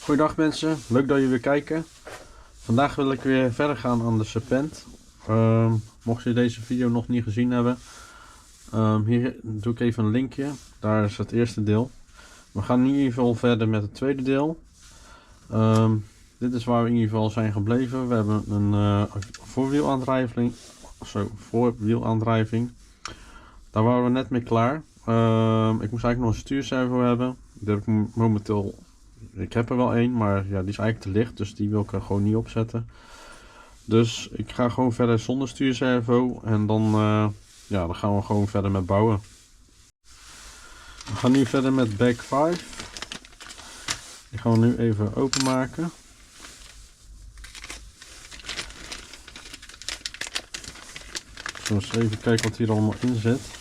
Goeiedag mensen, leuk dat jullie weer kijken. Vandaag wil ik weer verder gaan aan de Serpent. Mocht je deze video nog niet gezien hebben, hier doe ik even een linkje. Daar is het eerste deel. We gaan in ieder geval verder met het tweede deel. Dit is waar we in ieder geval zijn gebleven. We hebben een voorwielaandrijving. Daar waren we net mee klaar. Ik moest eigenlijk nog een stuurservo hebben. Die heb ik momenteel. Ik heb er wel één, maar ja, die is eigenlijk te licht, dus die wil ik er gewoon niet opzetten. Dus ik ga gewoon verder zonder stuurservo en dan gaan we gewoon verder met bouwen. We gaan nu verder met bag 5. Die gaan we nu even openmaken. Dus even kijken wat hier allemaal in zit.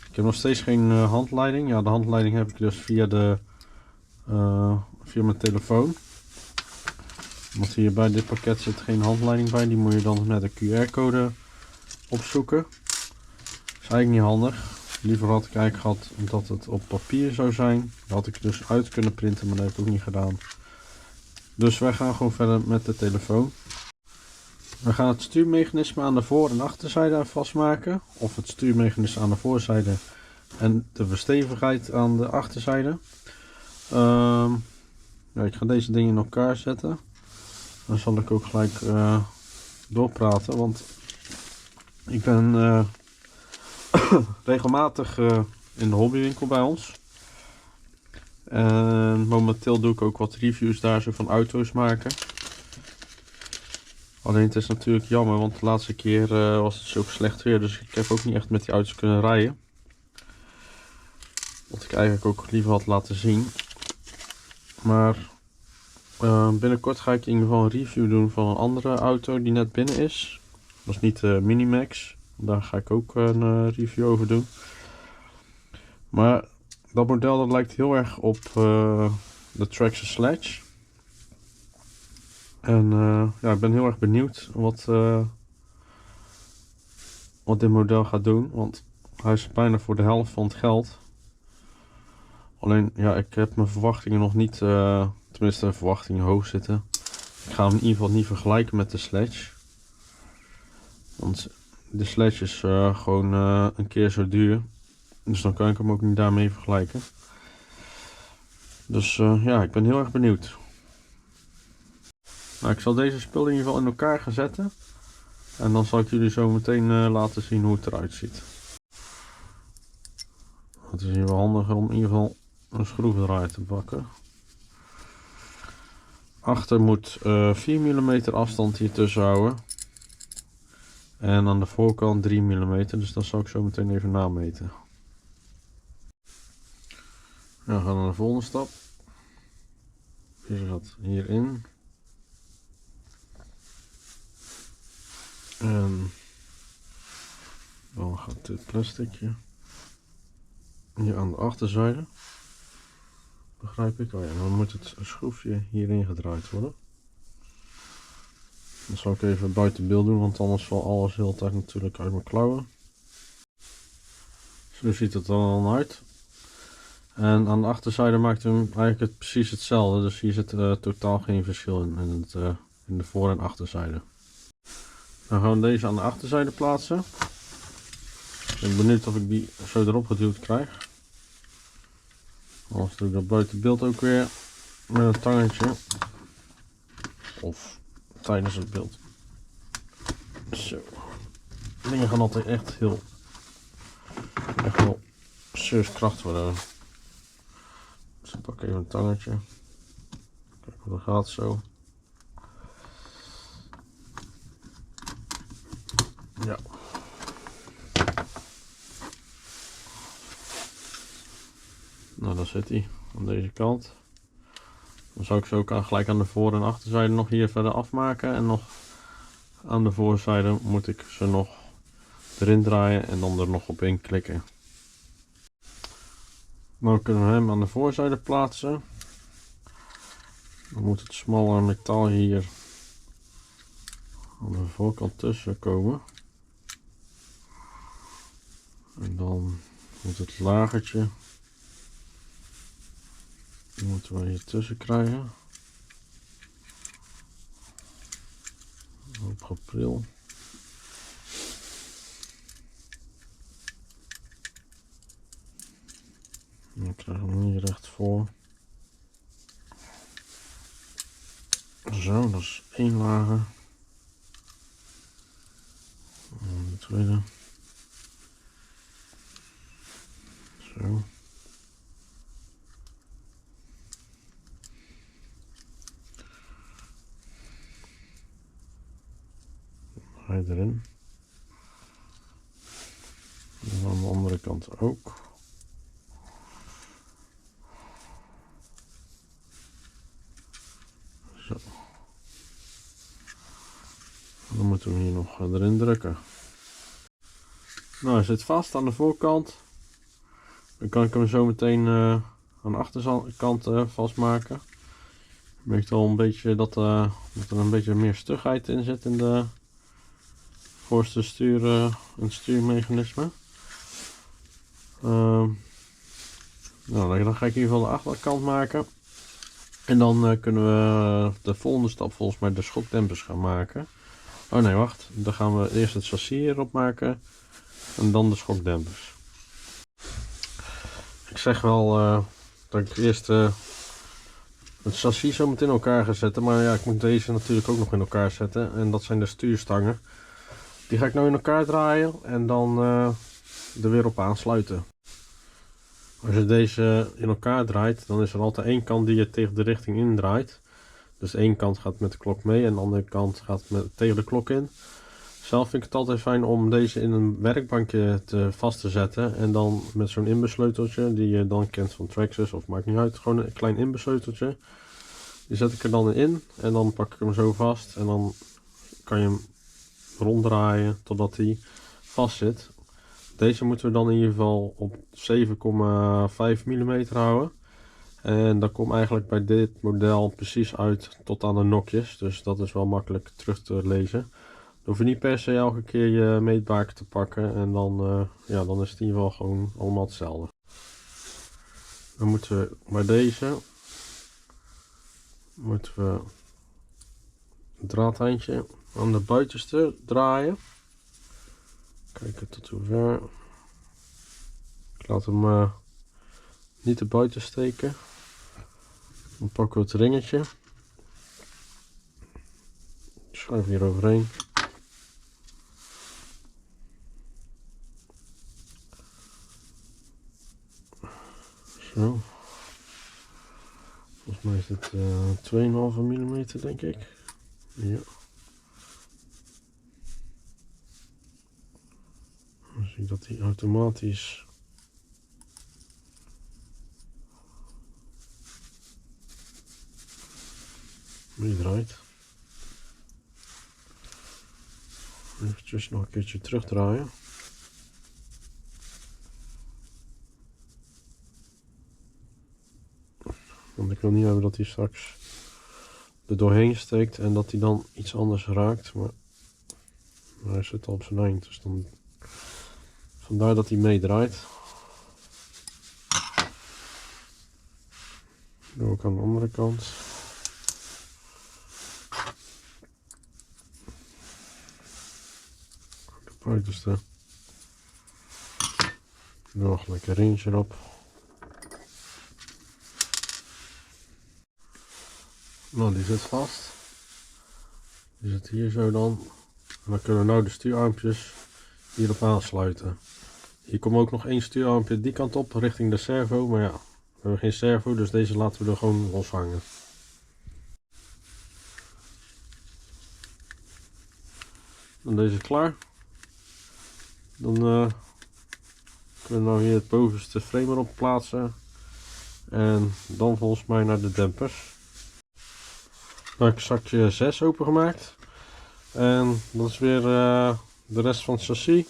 Ik heb nog steeds geen handleiding. Ja, de handleiding heb ik dus via mijn telefoon. Want hier bij dit pakket zit geen handleiding bij. Die moet je dan met een QR-code opzoeken. Dat is eigenlijk niet handig. Liever had ik eigenlijk gehad dat het op papier zou zijn. Dat had ik dus uit kunnen printen, maar dat heb ik ook niet gedaan. Dus wij gaan gewoon verder met de telefoon. We gaan het stuurmechanisme aan de voor- en achterzijde vastmaken. Of het stuurmechanisme aan de voorzijde en de verstevigheid aan de achterzijde. Ik ga deze dingen in elkaar zetten. Dan zal ik ook gelijk doorpraten, want ik ben regelmatig in de hobbywinkel bij ons. En momenteel doe ik ook wat reviews daar zo van auto's maken. Alleen het is natuurlijk jammer, want de laatste keer was het zo slecht weer, dus ik heb ook niet echt met die auto's kunnen rijden. Wat ik eigenlijk ook liever had laten zien. Maar binnenkort ga ik in ieder geval een review doen van een andere auto die net binnen is. Dat is niet de Minimax, daar ga ik ook een review over doen. Maar dat model dat lijkt heel erg op de Traxxas Sledge. En ik ben heel erg benieuwd wat dit model gaat doen, want hij is bijna voor de helft van het geld. Alleen ja, ik heb mijn verwachtingen nog niet, tenminste verwachtingen hoog zitten. Ik ga hem in ieder geval niet vergelijken met de Sledge. Want de Sledge is gewoon een keer zo duur. Dus dan kan ik hem ook niet daarmee vergelijken. Dus ik ben heel erg benieuwd. Nou, ik zal deze spullen in ieder geval in elkaar gaan zetten. En dan zal ik jullie zo meteen laten zien hoe het eruit ziet. Het is hier wel handig om in ieder geval een schroevendraaier te pakken. Achter moet 4 mm afstand hier tussen houden. En aan de voorkant 3 mm, dus dat zal ik zo meteen even nameten. Nou, we gaan naar de volgende stap. Deze gaat hierin. En dan gaat dit plasticje hier aan de achterzijde. Begrijp ik? Oh ja, dan moet het schroefje hierin gedraaid worden. Dat zal ik even buiten beeld doen, want anders valt alles de hele tijd natuurlijk uit mijn klauwen. Zo ziet het er dan uit. En aan de achterzijde maakt hem eigenlijk precies hetzelfde, dus hier zit totaal geen verschil in de voor- en achterzijde. Dan gaan we deze aan de achterzijde plaatsen. Ik ben benieuwd of ik die zo erop geduwd krijg. Anders doe ik dat buiten beeld ook weer met een tangetje. Of tijdens het beeld. Zo. Dingen gaan altijd echt wel serieus kracht worden. Dus ik pak even een tangetje. Kijk hoe dat gaat zo. Ja. Nou, dan zit hij aan deze kant. Dan zou ik ze ook gelijk aan de voor- en achterzijde nog hier verder afmaken. En nog aan de voorzijde moet ik ze nog erin draaien en dan er nog op in klikken. Dan kunnen we hem aan de voorzijde plaatsen. Dan moet het smalle metaal hier aan de voorkant tussen komen. En dan moet het lagertje Die moeten we hier tussen krijgen. Op april. Dan krijgen we hem hier recht voor. Zo, dat is 1 lager. En de tweede. Zo. Hij erin. En aan de andere kant ook. Zo. Dan moeten we hem hier nog erin drukken. Nou, hij zit vast aan de voorkant. Dan kan ik hem zo meteen aan de achterkant vastmaken. Ik merk al een beetje dat er een beetje meer stugheid in zit in de voorste stuurmechanisme. Nou, dan ga ik in ieder geval de achterkant maken. En dan kunnen we de volgende stap volgens mij de schokdempers gaan maken. Oh nee, wacht. Dan gaan we eerst het chassis hierop maken. En dan de schokdempers. Ik zeg wel dat ik eerst het chassis zo meteen in elkaar ga zetten. Maar ja, ik moet deze natuurlijk ook nog in elkaar zetten. En dat zijn de stuurstangen. Die ga ik nou in elkaar draaien. En dan er weer op aansluiten. Als je deze in elkaar draait, dan is er altijd één kant die je tegen de richting indraait. Dus de ene kant gaat met de klok mee en de andere kant gaat tegen de klok in. Zelf vind ik het altijd fijn om deze in een werkbankje vast te zetten. En dan met zo'n inbussleuteltje, die je dan kent van Traxxas of maakt niet uit. Gewoon een klein inbussleuteltje. Die zet ik er dan in en dan pak ik hem zo vast. En dan kan je hem ronddraaien totdat hij vast zit. Deze moeten we dan in ieder geval op 7,5 mm houden. En dat komt eigenlijk bij dit model precies uit tot aan de nokjes. Dus dat is wel makkelijk terug te lezen. Dan hoef je niet per se elke keer je meetbaken te pakken. En dan, ja, dan is het in ieder geval gewoon allemaal hetzelfde. Dan moeten we bij deze het draadeindje aan de buitenste draaien. Kijken tot hoe ver. Ik laat hem niet te buiten steken. Dan pakken we het ringetje. Schuif hier overheen. Zo. Volgens mij is het 2,5 mm denk ik. Ja. Dan zie ik dat hij automatisch meedraait. Even nog een keertje terugdraaien. Want ik wil niet hebben dat hij straks er doorheen steekt en dat hij dan iets anders raakt. Maar hij zit al op zijn eind, dus dan vandaar dat hij meedraait. Doe ook aan de andere kant. De buitenste. Nog lekker ringetje erop. Nou, die zit vast. Die zit hier zo dan. En dan kunnen we nou de stuurarmpjes hierop aansluiten. Hier komt ook nog één stuurarmpje die kant op richting de servo. Maar ja, we hebben geen servo, dus deze laten we er gewoon los hangen. Dan deze is klaar. Dan kunnen we nou hier het bovenste frame erop plaatsen. En dan volgens mij naar de dempers. Nou, ik heb zakje 6 opengemaakt. En dat is weer de rest van het chassis.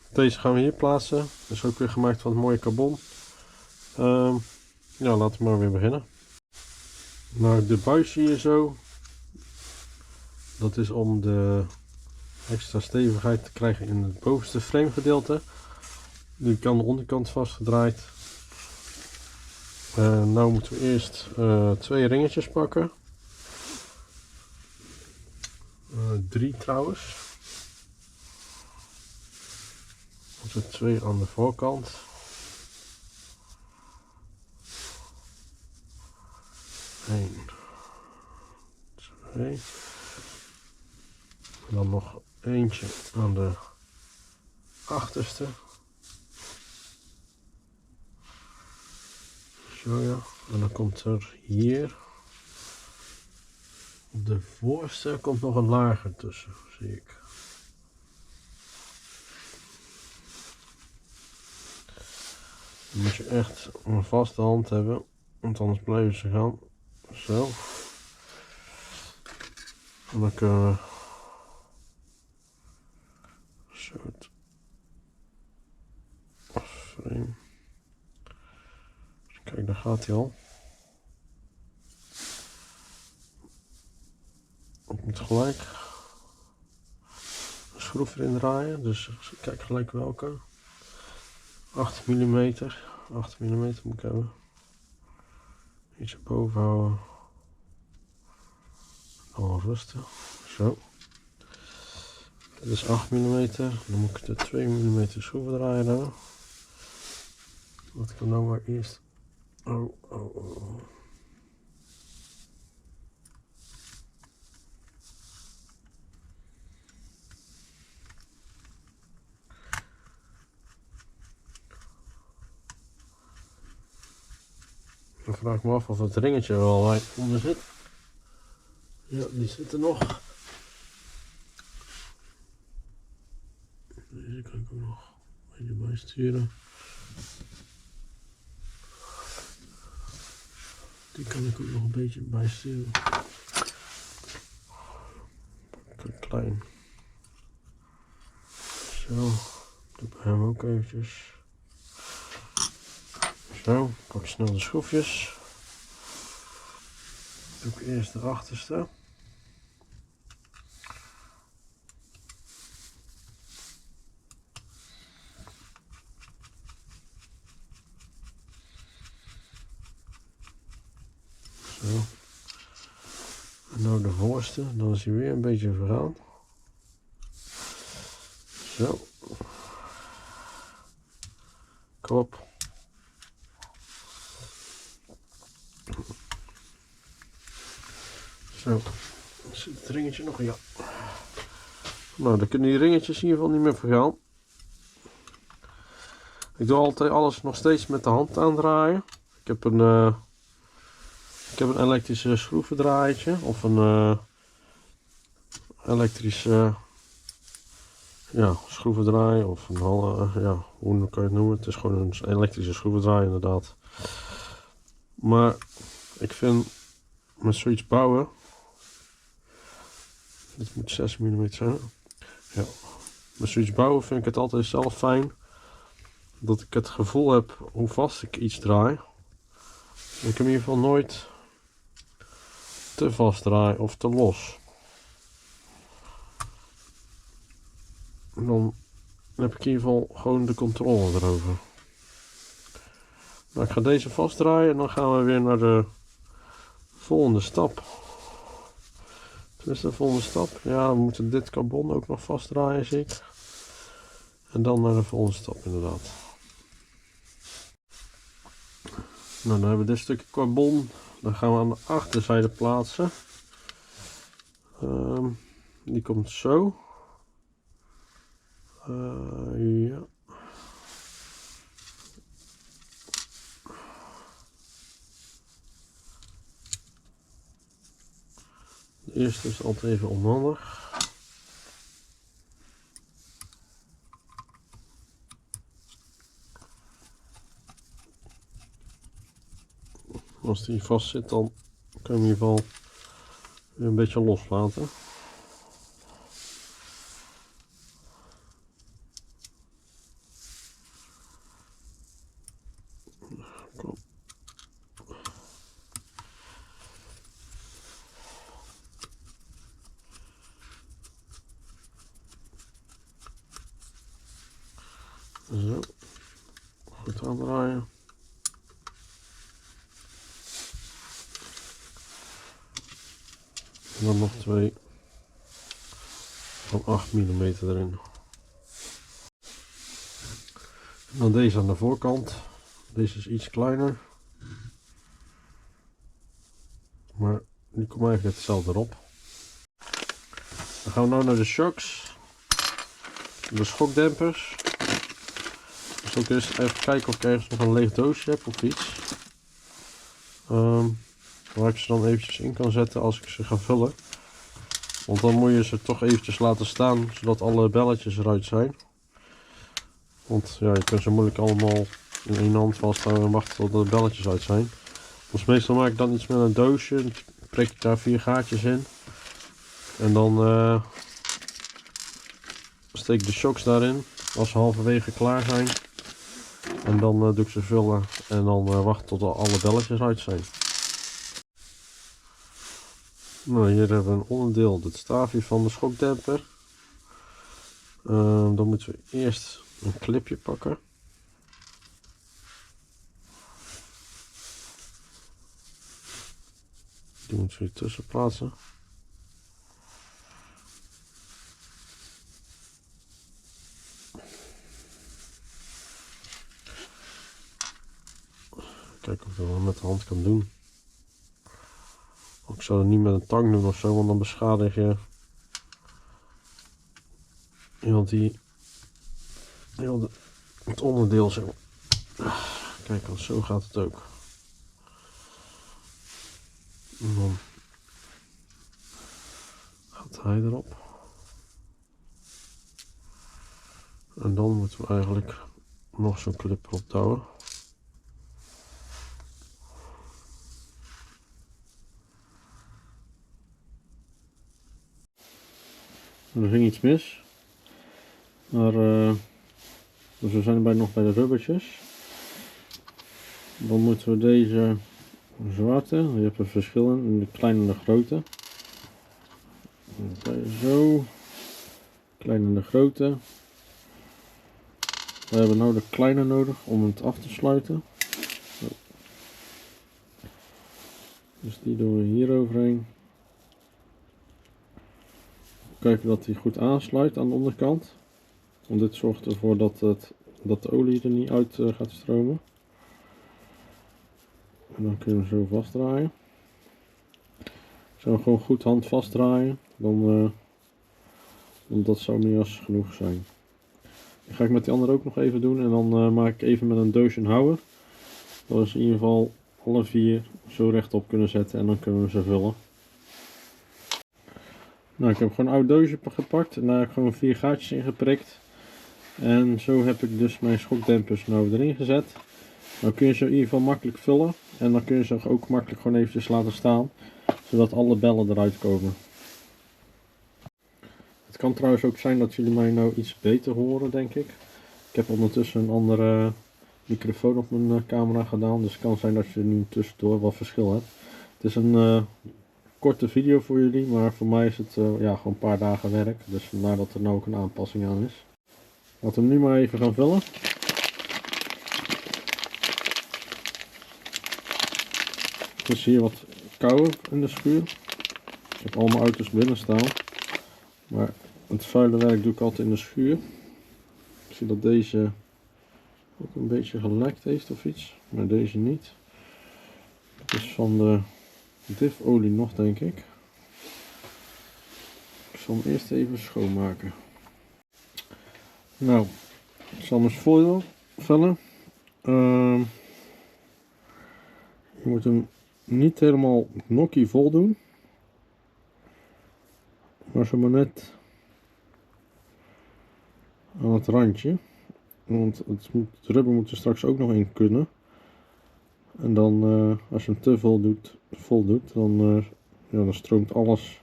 Deze gaan we hier plaatsen. Dat is ook weer gemaakt van het mooie carbon. Ja, laten we maar weer beginnen. Nou, de buis hier zo. Dat is om de extra stevigheid te krijgen in het bovenste frame gedeelte. Die kan de onderkant vastgedraaid. Nou moeten we eerst 2 ringetjes pakken. 3 trouwens. Er 2 aan de voorkant. 1, 2. En dan nog eentje aan de achterste. Zo ja. En dan komt er hier op de voorste komt nog een lager tussen, zie ik. Dan moet je echt een vaste hand hebben, want anders blijven ze gaan. Zo. En dan kunnen we zo het frame. Kijk, daar gaat hij al. Ik moet gelijk een schroef erin draaien, dus kijk gelijk welke. 8 mm. 8 mm moet ik hebben. Iets erboven houden. Dan rustig. Zo. Dit is 8 mm. Dan moet ik de 2 mm schroevendraaier hebben. Laat ik hem nou maar eerst. Oh. Dan vraag ik me af of het ringetje er al wijd onder zit. Ja, die zit er nog. Deze kan ik ook nog een beetje bijsturen. Die kan ik ook nog een beetje bijsturen. Klein. Zo, doe ik hem ook eventjes. Zo, pak snel de schroefjes. Doe ik eerst de achterste. Zo. En nou de voorste, dan is hij weer een beetje vergaan. Zo. Klop. Zo. Zit het ringetje nog? Ja. Nou, dan kunnen die ringetjes in ieder geval niet meer vergaan. Ik doe altijd alles nog steeds met de hand aandraaien. Ik heb een elektrische schroevendraaiertje of een elektrische schroevendraaier of een hoe kan je het noemen? Het is gewoon een elektrische schroevendraaier inderdaad. Maar ik vind met zoiets bouwen, dit moet 6 mm zijn. Ja. Met zoiets bouwen vind ik het altijd zelf fijn dat ik het gevoel heb hoe vast ik iets draai. Ik heb in ieder geval nooit te vast draai of te los. En dan heb ik in ieder geval gewoon de controle erover. Nou, ik ga deze vastdraaien en dan gaan we weer naar de volgende stap. Dus de volgende stap. Ja, we moeten dit carbon ook nog vastdraaien, zie ik. En dan naar de volgende stap inderdaad. Nou, dan hebben we dit stukje carbon. Dan gaan we aan de achterzijde plaatsen. Die komt zo. Ja. De eerste is altijd even onhandig. Als die vast zit, dan kan je in ieder geval weer een beetje loslaten. Kom. Zo, goed aandraaien. En dan nog 2 van 8 mm erin. En dan deze aan de voorkant. Deze is iets kleiner. Maar die komt eigenlijk hetzelfde erop. Dan gaan we nu naar de shocks. De schokdempers. Dus ook eens even kijken of ik ergens nog een leeg doosje heb of iets. Waar ik ze dan eventjes in kan zetten als ik ze ga vullen. Want dan moet je ze toch eventjes laten staan zodat alle belletjes eruit zijn. Want ja, je kunt ze moeilijk allemaal in één hand vasthouden en wachten tot de belletjes uit zijn. Dus meestal maak ik dan iets met een doosje, prik ik daar 4 gaatjes in. En dan steek ik de shocks daarin als ze halverwege klaar zijn. En dan doe ik ze vullen en dan wachten tot alle belletjes uit zijn. Nou, hier hebben we een onderdeel, het staafje van de schokdemper. Dan moeten we eerst een clipje pakken. Die moeten we hier tussen plaatsen. Kijken of ik dat wel met de hand kan doen. Ik zou het niet met een tang doen of zo, want dan beschadig je het onderdeel zo. Kijk, want zo gaat het ook. En dan gaat hij erop. En dan moeten we eigenlijk nog zo'n clip erop douwen. Er ging iets mis. Maar dus we zijn nog bij de rubbertjes. Dan moeten we deze zwarte, je hebt er verschillen in de kleine en de grote. Zo, kleine en de grote. We hebben nu de kleine nodig om het af te sluiten. Dus die doen we hier overheen. Kijken dat hij goed aansluit aan de onderkant. Want dit zorgt ervoor dat de olie er niet uit gaat stromen. En dan kunnen we zo vastdraaien. Zo gewoon goed hand vastdraaien. Dan dat zou meer als genoeg zijn. Dat ga ik met die andere ook nog even doen. En dan maak ik even met een doosje een houwer. Dat we in ieder geval alle 4 zo rechtop kunnen zetten. En dan kunnen we ze vullen. Nou, ik heb gewoon een oud doosje gepakt. En daar heb ik gewoon 4 gaatjes in geprikt. En zo heb ik dus mijn schokdempers nou erin gezet. Dan kun je ze in ieder geval makkelijk vullen. En dan kun je ze ook makkelijk gewoon eventjes laten staan. Zodat alle bellen eruit komen. Het kan trouwens ook zijn dat jullie mij nou iets beter horen, denk ik. Ik heb ondertussen een andere microfoon op mijn camera gedaan. Dus het kan zijn dat je nu tussendoor wat verschil hebt. Het is een korte video voor jullie. Maar voor mij is het ja, gewoon een paar dagen werk. Dus vandaar dat er nou ook een aanpassing aan is. Laten we hem nu maar even gaan vullen. Het is hier wat kouder in de schuur. Ik heb al mijn auto's binnen staan. Maar het vuile werk doe ik altijd in de schuur. Ik zie dat deze ook een beetje gelekt heeft of iets. Maar deze niet. Het is van de difolie nog, denk ik. Ik zal hem eerst even schoonmaken. Nou, ik zal hem eens vullen. Je moet hem niet helemaal nokkie vol doen. Maar zo maar net aan het randje. Want het rubber moet er straks ook nog in kunnen. En dan als je hem te vol doet dan, ja, dan stroomt alles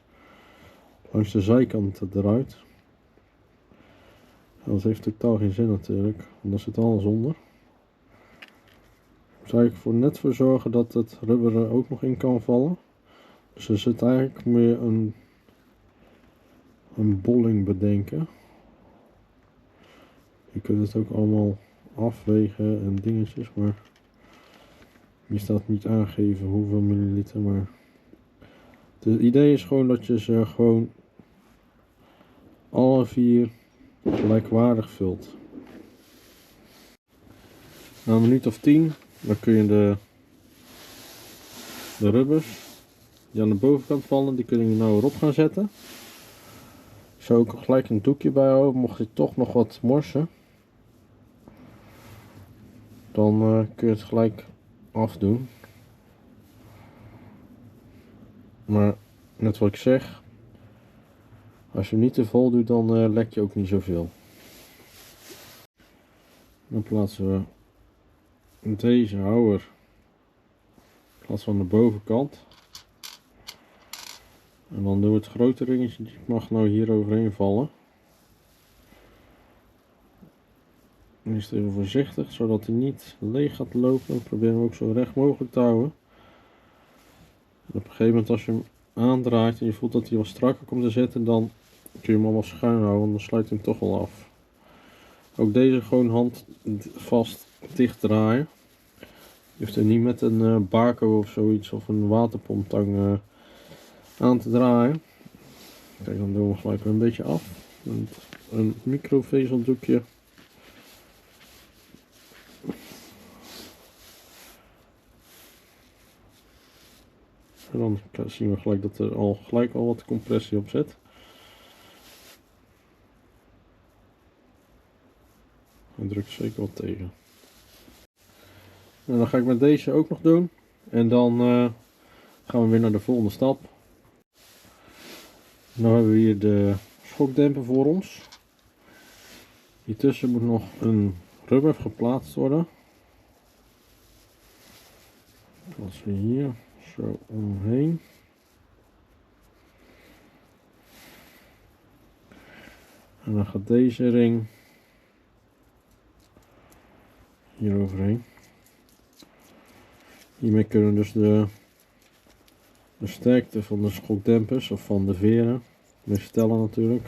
langs de zijkanten eruit. En dat heeft totaal geen zin natuurlijk, want daar zit alles onder. Dus eigenlijk net voor zorgen dat het rubber er ook nog in kan vallen. Dus er zit eigenlijk meer een bolling bedenken. Je kunt het ook allemaal afwegen en dingetjes, maar hier staat niet aangegeven hoeveel milliliter, maar Het idee is gewoon dat je ze gewoon alle 4 gelijkwaardig vult. Na een minuut of 10 dan kun je de rubbers die aan de bovenkant vallen, die kun je nou erop gaan zetten. Ik zou ook gelijk een doekje bij houden, mocht je toch nog wat morsen. Dan kun je het gelijk afdoen. Maar net wat ik zeg, als je hem niet te vol doet, dan lek je ook niet zoveel. Dan plaatsen we deze houder in plaats van de bovenkant. En dan doen we het grote ringetje, die mag nou hier overheen vallen. En is het even voorzichtig, zodat hij niet leeg gaat lopen. We proberen hem ook zo recht mogelijk te houden. En op een gegeven moment als je hem aandraait en je voelt dat hij wat strakker komt te zitten, dan kun je hem allemaal schuin houden, want dan sluit hij hem toch wel af. Ook deze gewoon hand vast dicht draaien. Je hoeft er niet met een bako of zoiets of een waterpomptang aan te draaien. Kijk, dan doen we gelijk weer een beetje af. Met een microvezeldoekje. En dan zien we gelijk dat er gelijk al wat compressie op zit. En drukt zeker wat tegen. En dan ga ik met deze ook nog doen. En dan gaan we weer naar de volgende stap. Nu hebben we hier de schokdemper voor ons. Hiertussen moet nog een rubber geplaatst worden. Plaatsen we hier zo omheen. En dan gaat deze ring hier overheen. Hiermee kunnen we dus de sterkte van de schokdempers of van de veren mee stellen natuurlijk.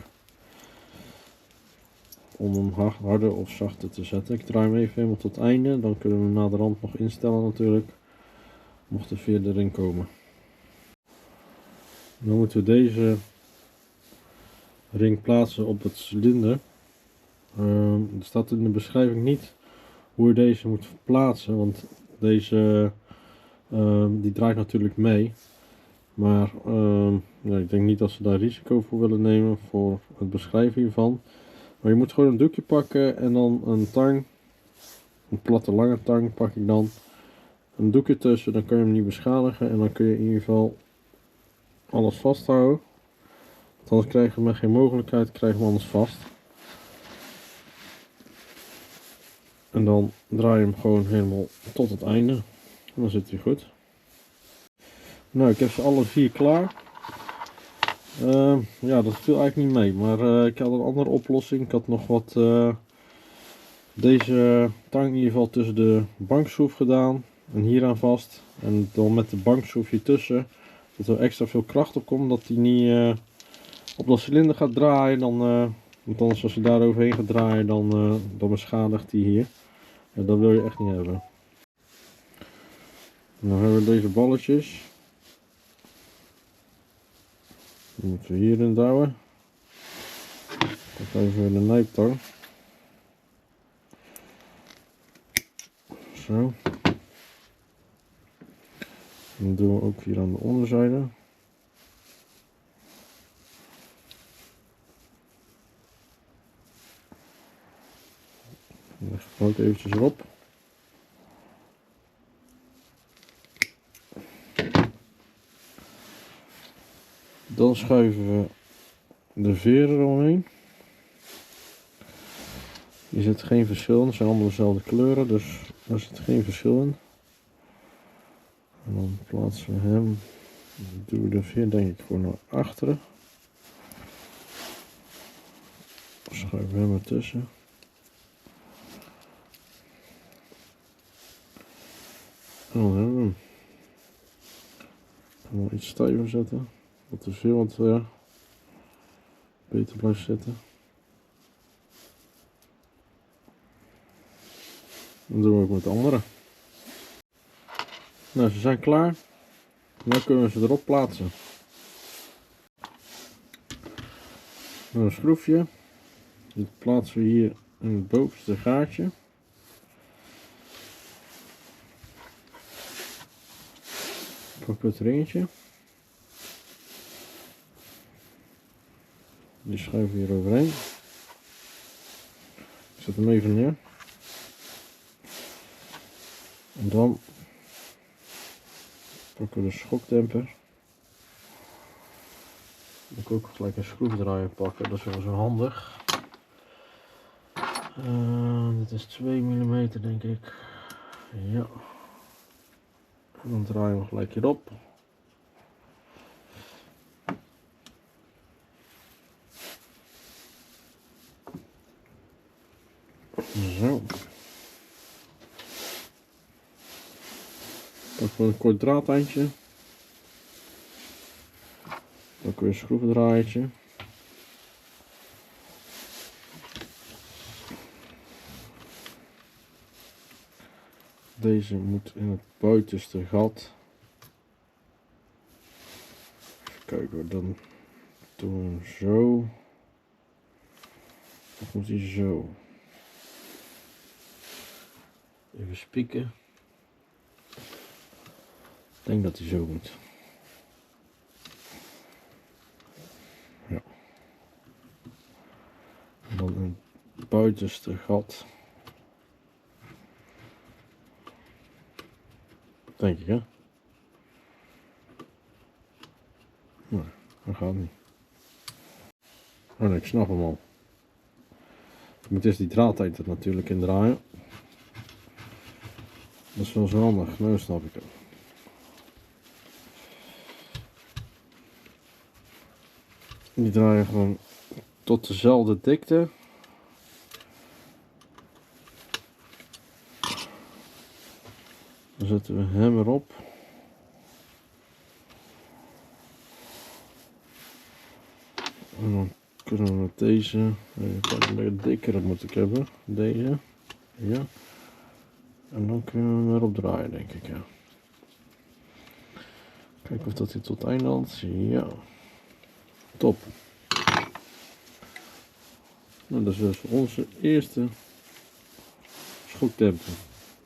Om hem harder of zachter te zetten. Ik draai hem even helemaal tot het einde, dan kunnen we hem naderhand nog instellen natuurlijk. Mocht er veer erin komen. Dan moeten we deze ring plaatsen op het cilinder. Er staat in de beschrijving niet hoe je deze moet plaatsen, want deze die draait natuurlijk mee. Maar ja, ik denk niet dat ze daar risico voor willen nemen voor het beschrijven hiervan. Maar je moet gewoon een doekje pakken en dan een tang, een platte lange tang pak ik dan. Een doekje tussen, dan kan je hem niet beschadigen en dan kun je in ieder geval alles vasthouden. Want anders krijgen we met geen mogelijkheid, krijgen we alles vast. En dan draai je hem gewoon helemaal tot het einde. En dan zit hij goed. Nou, ik heb ze alle 4 klaar. Ja, dat viel eigenlijk niet mee, maar ik had een andere oplossing. Ik had nog wat deze tang in ieder geval tussen de bankschroef gedaan en hieraan vast. En dan met de bankschroef hier tussen, dat er extra veel kracht op komt, dat hij niet op dat cilinder gaat draaien. Want anders als je daar overheen gaat draaien, dan beschadigt hij hier. Ja, dat wil je echt niet hebben. Dan hebben we deze balletjes. Die moeten we hierin douwen. Dan even de nijptang. Zo. Dan doen we ook hier aan de onderzijde. Dan leg ik ook eventjes erop. Dan schuiven we de veren eromheen. Hier zit geen verschil in, het zijn allemaal dezelfde kleuren, dus daar zit geen verschil in. En dan plaatsen we hem, dan doen we de veer denk ik gewoon naar achteren. Dan schuiven we hem ertussen. En dan hebben we hem. Ik ga hem iets stijver zetten, dat de veer wat beter blijft zitten. Dat doen we ook met de andere. Nou, ze zijn klaar. Nu kunnen we ze erop plaatsen. Dan een schroefje. Dit plaatsen we hier in het bovenste gaatje. Pak het ringetje. Die schuiven we hier overheen. Ik zet hem even neer. En dan pakken we de schokdemper. Dan kan ik ook gelijk een schroefdraaier pakken, dat is wel zo handig. Dit is 2 mm denk ik. Ja. En dan draaien we gelijk hierop. Zo. Pak we een kort draadeindje. Dan kun je een schroevendraaiertje. Deze moet in het buitenste gat. Even kijken hoor, dan doen we hem zo. Of moet hij zo? Even spieken. Ik denk dat hij zo moet. Ja. En dan een buitenste gat. Denk ik, hè? Nee, dat gaat niet. Oh nee, ik snap hem al. Ik moet eerst die draadtijd er natuurlijk in draaien. Dat is wel zo handig, nu snap ik het. Die draaien gewoon tot dezelfde dikte. Dan zetten we hem erop. En dan kunnen we met deze, een beetje dikker moet ik hebben, deze, ja. En dan kunnen we hem erop draaien denk ik, ja. Kijken of dat hij tot het einde had, ja. Top. Nou, dat is dus onze eerste schokdemper.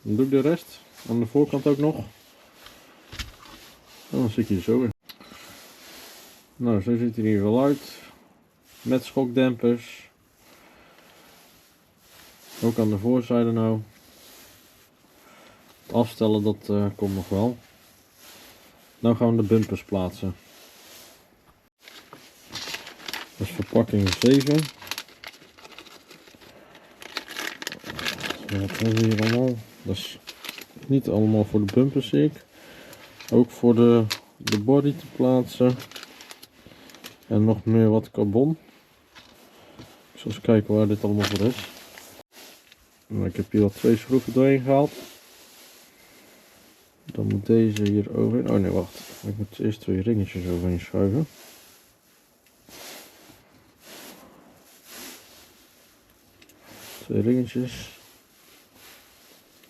Dan doe ik de rest aan de voorkant ook nog. En dan zit je er zo in. Nou, zo ziet hij er in ieder geval uit. Met schokdempers. Ook aan de voorzijde nou. Het afstellen dat komt nog wel. Nou gaan we de bumpers plaatsen. Dat is verpakking 7. Wat hebben we hier allemaal? Dat is niet allemaal voor de bumpers zie ik. Ook voor de body te plaatsen. En nog meer wat carbon. Ik zal eens kijken waar dit allemaal voor is. Nou, ik heb hier al 2 schroeven doorheen gehaald. Dan moet deze hier overheen. Oh nee, wacht. Ik moet eerst 2 ringetjes overheen schuiven. Twee ringetjes.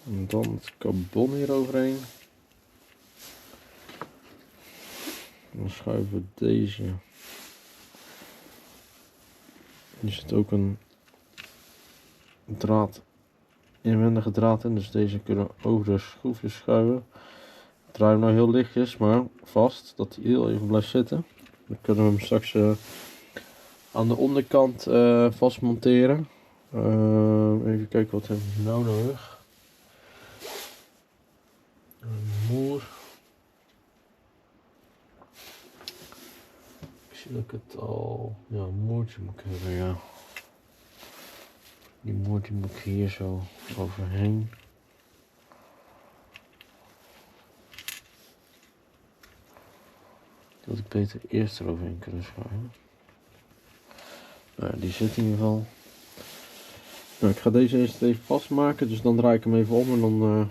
En dan het carbon hier overheen. Dan schuiven we deze. Hier zit ook een draad, inwendige draad in, dus deze kunnen we over de schroefjes schuiven. Ik draai hem nou heel lichtjes, maar vast, dat hij heel even blijft zitten. Dan kunnen we hem straks aan de onderkant vast monteren. Even kijken wat hebben we nou nodig. Een moer. Ik zie dat ik het al, ja, een moertje moet ik hebben, ja. Die moer moet ik hier zo overheen. Die had ik beter eerst eroverheen kunnen schuiven. Nou, die zit in ieder geval. Nou, ik ga deze eerst even vastmaken, dus dan draai ik hem even om en dan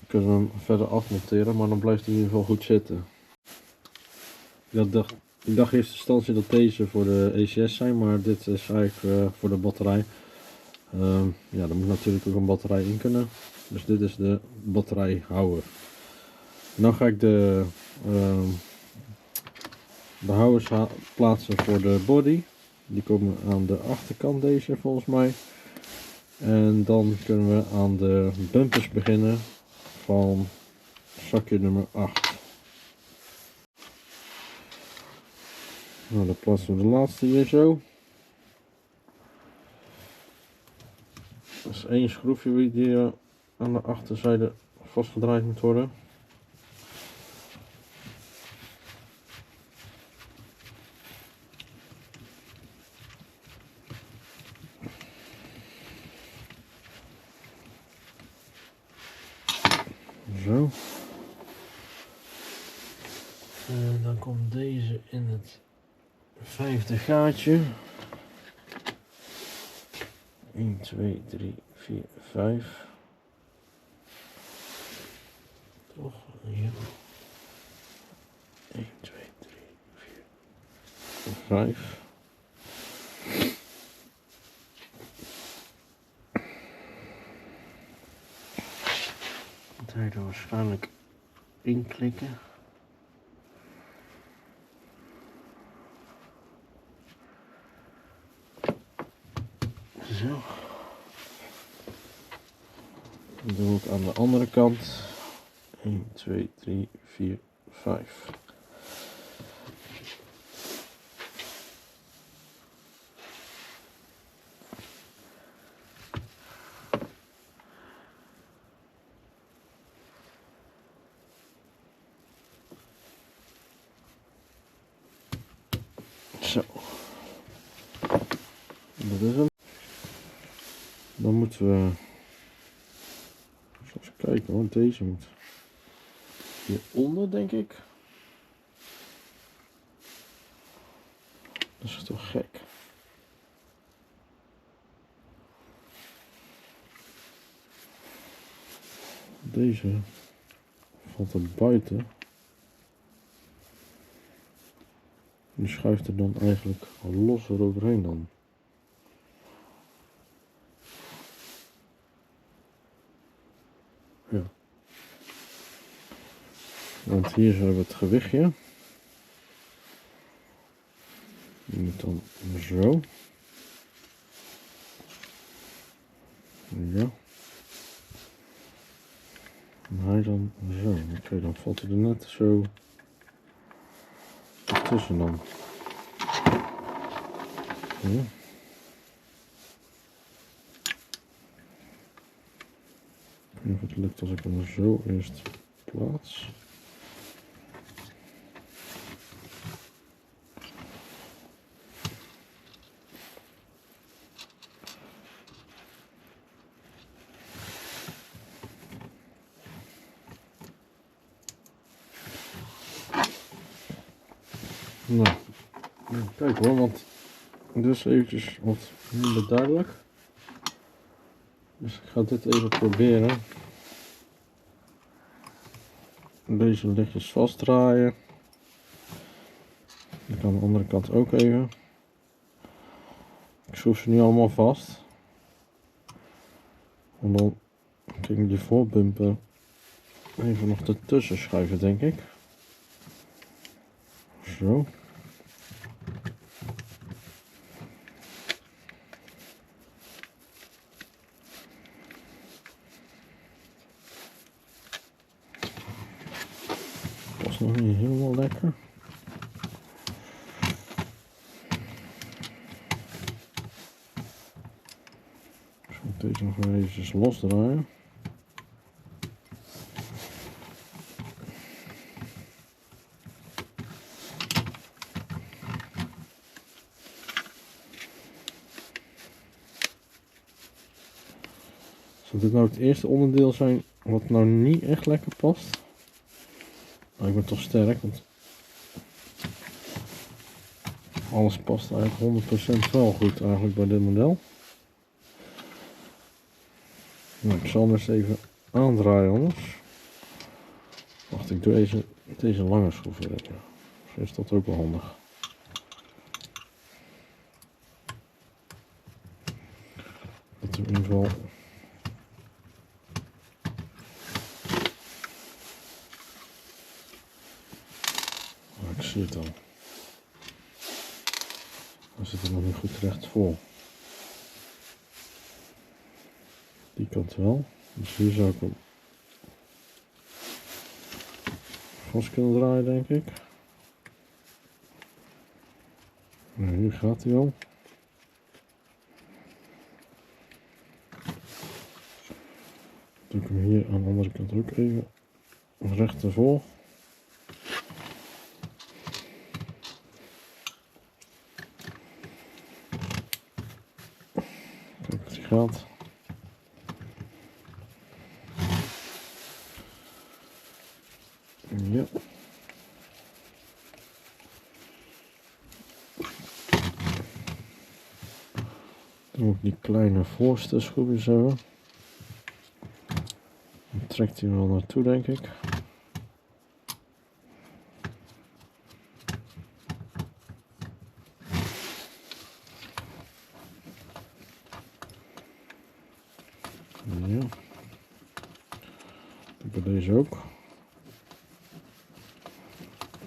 kunnen we hem verder afmonteren, maar dan blijft hij in ieder geval goed zitten. Ik dacht in eerste instantie dat deze voor de ECS zijn, maar dit is eigenlijk voor de batterij. Ja, er moet natuurlijk ook een batterij in kunnen, dus dit is de batterijhouder. Nu ga ik de De houders plaatsen voor de body. Die komen aan de achterkant deze volgens mij. En dan kunnen we aan de bumpers beginnen van zakje nummer 8. Nou, dan plaatsen we de laatste hier zo. Dat is 1 schroefje die aan de achterzijde vastgedraaid moet worden. Zo. En dan komt deze in het 5e gaatje. 1, 2, 3, 4, 5. Toch? Ja. 1, 2, 3, 4, 5. Dat ga je er waarschijnlijk inklikken. Zo. Dat doe ik aan de andere kant. 1, 2, 3, 4, 5. Zo. Dat is hem. Dan moeten we eens kijken, want deze moet hieronder, denk ik. Dat is toch gek. Deze valt er buiten. Die schuift er dan eigenlijk los eroverheen dan. Ja. Want hier hebben we het gewichtje. Die moet dan zo. Ja. En hij dan zo. Oké, dan valt hij er net zo tussen dan. Ja. Ik weet niet of het lukt als ik hem zo eerst plaats. Nou, kijk hoor, want dus eventjes wat minder duidelijk. Dus ik ga dit even proberen. Deze lichtjes vastdraaien. Ik kan aan de andere kant ook even. Ik schroef ze nu allemaal vast. En dan kan ik die voorbumper even nog ertussen schuiven, denk ik. Zo. Past nog niet helemaal lekker. Ik zal deze nog even losdraaien. Zal dit nou het eerste onderdeel zijn wat nou niet echt lekker past? Maar ik ben toch sterk, want alles past eigenlijk 100% wel goed eigenlijk bij dit model. Nou, ik zal hem eens even aandraaien anders. Wacht, ik doe deze lange schroef erin. Ja. Is dat ook wel handig. Dat in ieder geval. Oh, ik zie het al. Dan zit er nog niet goed terecht vol. Die kant wel. Dus hier zou ik hem vast kunnen draaien, denk ik. Nou, hier gaat hij al. Doe ik hem hier aan de andere kant ook even recht ervoor. Kijk of die gaat. Ja. Dan moet ik die kleine voorste schroefjes hebben. Dan trekt hij wel naartoe, denk ik. Ja. Doe bij deze ook.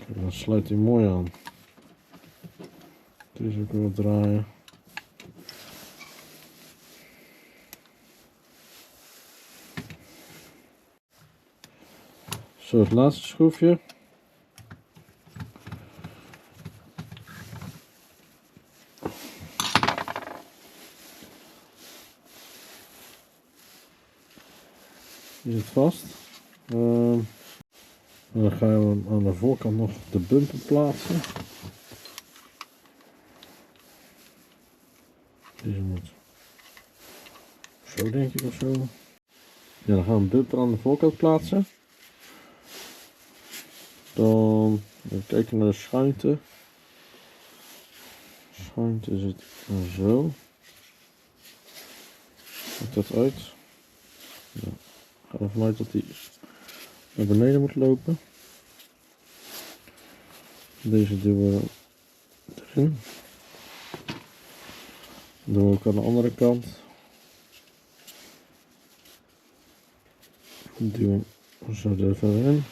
Kijk, dan sluit hij mooi aan. Deze ook weer draaien. Zo, het laatste schroefje. Die zit vast. Dan gaan we aan de voorkant nog de bumper plaatsen. Deze moet zo, denk ik, of zo. Ja, dan gaan we een bumper aan de voorkant plaatsen. Dan even kijken naar de schuinte. De schuinte zit zo. Ziet dat uit? Ja. Ik ga ervan uit dat hij naar beneden moet lopen. Deze duwen we erin. Dat doen we ook aan de andere kant. Duwen we zo er verder in.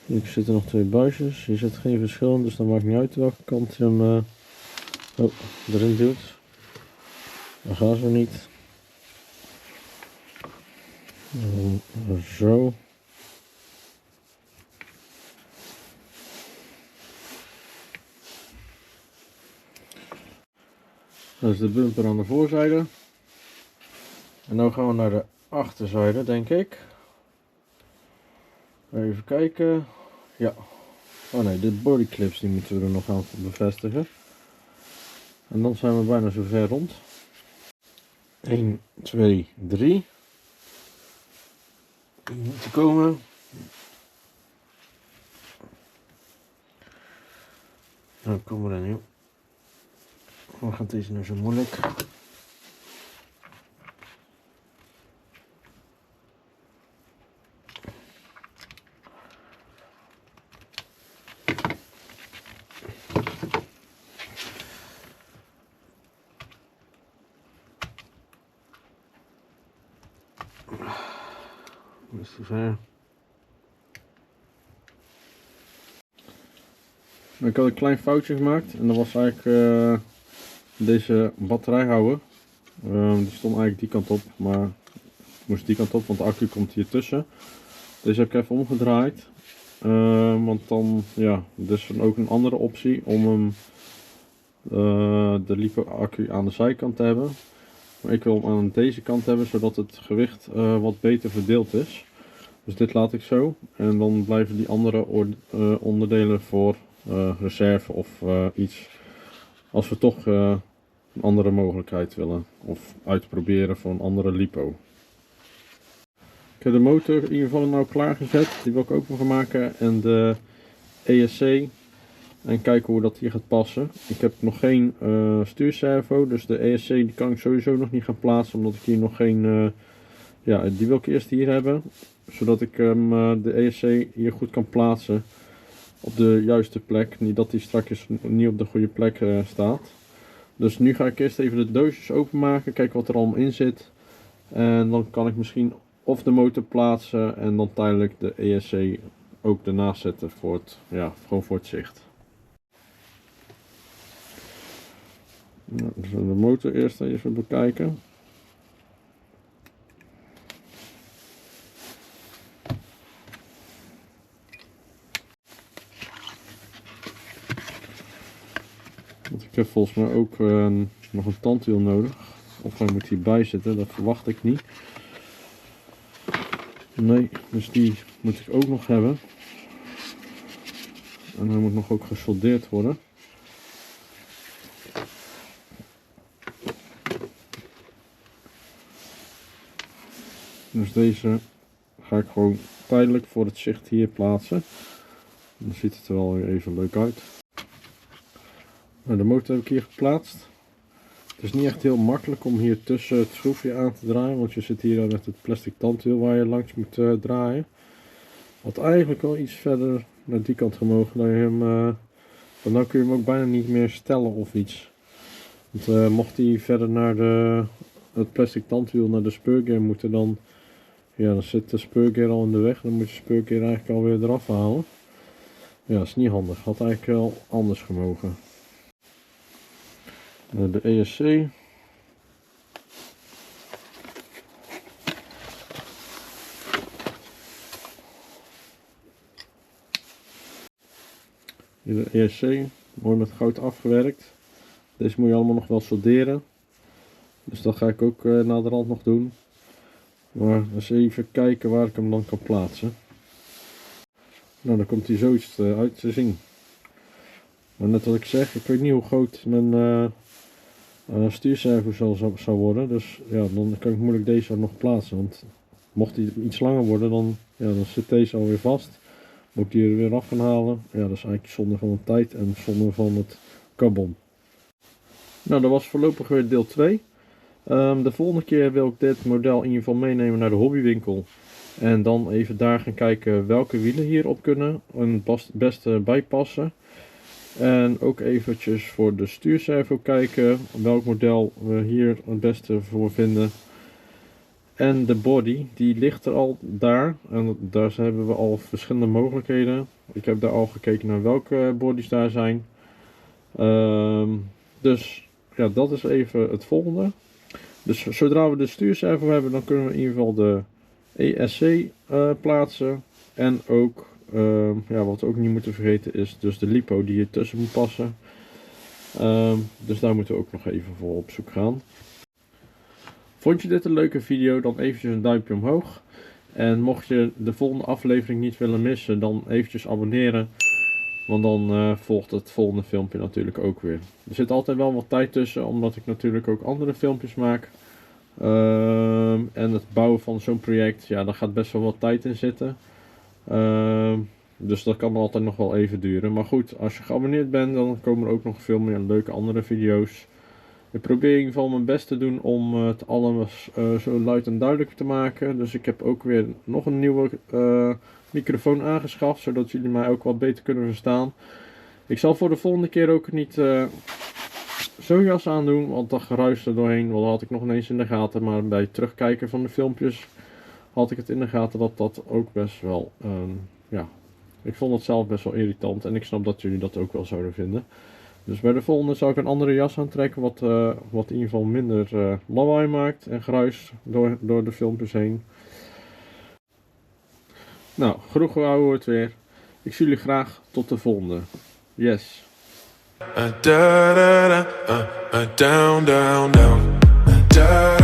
Hier zitten nog twee buisjes. Hier zit geen verschil in, dus dan maakt niet uit welke kant je hem erin duwt. Dat gaat zo niet. Zo. Dat is de bumper aan de voorzijde. En nu gaan we naar de achterzijde, denk ik. Even kijken. Ja. Oh nee, de bodyclips die moeten we er nog aan bevestigen. En dan zijn we bijna zover rond. 1, 2, 3. Die moeten komen. Nou, komen we er nu. Waarom gaat deze nou zo moeilijk? Dat is te ver. Ik had een klein foutje gemaakt en dat was eigenlijk deze batterijhouder. Die stond eigenlijk die kant op, maar ik moest die kant op, want de accu komt hier tussen. Deze heb ik even omgedraaid. Want dan, ja, dus ook een andere optie om hem, de LiPo accu aan de zijkant te hebben. Maar ik wil hem aan deze kant hebben, zodat het gewicht wat beter verdeeld is. Dus dit laat ik zo. En dan blijven die andere onderdelen voor reserve of iets. Als we toch een andere mogelijkheid willen. Of uitproberen voor een andere LiPo. Ik heb de motor in ieder geval nou klaargezet. Die wil ik open gaan maken. En de ESC. En kijken hoe dat hier gaat passen. Ik heb nog geen stuurservo. Dus de ESC die kan ik sowieso nog niet gaan plaatsen. Omdat ik hier nog geen... ja, die wil ik eerst hier hebben. Zodat ik de ESC hier goed kan plaatsen. Op de juiste plek. Niet dat die straks niet op de goede plek staat. Dus nu ga ik eerst even de doosjes openmaken. Kijken wat er allemaal in zit. En dan kan ik misschien of de motor plaatsen. En dan tijdelijk de ESC ook ernaast zetten. Voor het, ja, gewoon voor het zicht. Nou, dus de motor eerst even bekijken. Want ik heb volgens mij ook nog een tandwiel nodig. Of hij moet hierbij zitten, dat verwacht ik niet. Nee, dus die moet ik ook nog hebben. En hij moet nog ook gesoldeerd worden. Dus deze ga ik gewoon tijdelijk voor het zicht hier plaatsen. Dan ziet het er wel weer even leuk uit. Nou, de motor heb ik hier geplaatst. Het is niet echt heel makkelijk om hier tussen het schroefje aan te draaien, want je zit hier met het plastic tandwiel waar je langs moet draaien. Wat eigenlijk wel iets verder naar die kant gemogen, dat je hem, want dan kun je hem ook bijna niet meer stellen of iets. Want mocht hij verder naar het plastic tandwiel naar de speurgear moeten, dan zit de speurgear al in de weg. Dan moet je speurgear eigenlijk alweer eraf halen. Ja, dat is niet handig. Had eigenlijk wel anders gemogen. De ESC. De ESC, mooi met goud afgewerkt. Deze moet je allemaal nog wel solderen. Dus dat ga ik ook naderhand nog doen. Maar eens even kijken waar ik hem dan kan plaatsen. Nou, dan komt hij zoiets uit te zien. Maar net wat ik zeg, ik weet niet hoe groot mijn stuurservo zou worden. Dus ja, dan kan ik moeilijk deze ook nog plaatsen. Want mocht hij iets langer worden, dan zit deze alweer vast. Moet ik die er weer af gaan halen. Ja, dat is eigenlijk zonde van de tijd en zonde van het carbon. Nou, dat was voorlopig weer deel 2. De volgende keer wil ik dit model in ieder geval meenemen naar de hobbywinkel. En dan even daar gaan kijken welke wielen hierop kunnen en het beste bijpassen. En ook eventjes voor de stuurservo kijken welk model we hier het beste voor vinden. En de body, die ligt er al daar. En daar hebben we al verschillende mogelijkheden. Ik heb daar al gekeken naar welke bodies daar zijn. Dus ja, dat is even het volgende. Dus zodra we de stuurservo hebben, dan kunnen we in ieder geval de ESC plaatsen. En ook, wat we ook niet moeten vergeten is dus de lipo die hier tussen moet passen. Dus daar moeten we ook nog even voor op zoek gaan. Vond je dit een leuke video, dan eventjes een duimpje omhoog. En mocht je de volgende aflevering niet willen missen, dan eventjes abonneren. Want dan volgt het volgende filmpje natuurlijk ook weer. Er zit altijd wel wat tijd tussen, omdat ik natuurlijk ook andere filmpjes maak. En het bouwen van zo'n project, ja, daar gaat best wel wat tijd in zitten. Dus dat kan altijd nog wel even duren. Maar goed, als je geabonneerd bent, dan komen er ook nog veel meer leuke andere video's. Ik probeer in ieder geval mijn best te doen om het alles zo luid en duidelijk te maken. Dus ik heb ook weer nog een nieuwe microfoon aangeschaft, zodat jullie mij ook wat beter kunnen verstaan. Ik zal voor de volgende keer ook niet zo'n jas aandoen, want dat geruis er doorheen, dat had ik nog ineens in de gaten. Maar bij het terugkijken van de filmpjes had ik het in de gaten dat dat ook best wel, ik vond het zelf best wel irritant en ik snap dat jullie dat ook wel zouden vinden. Dus bij de volgende zou ik een andere jas aantrekken, wat in ieder geval minder lawaai maakt en geruis door de filmpjes heen. Nou, genoeg gehouden het weer. Ik zie jullie graag tot de volgende. Yes. Down, down, down.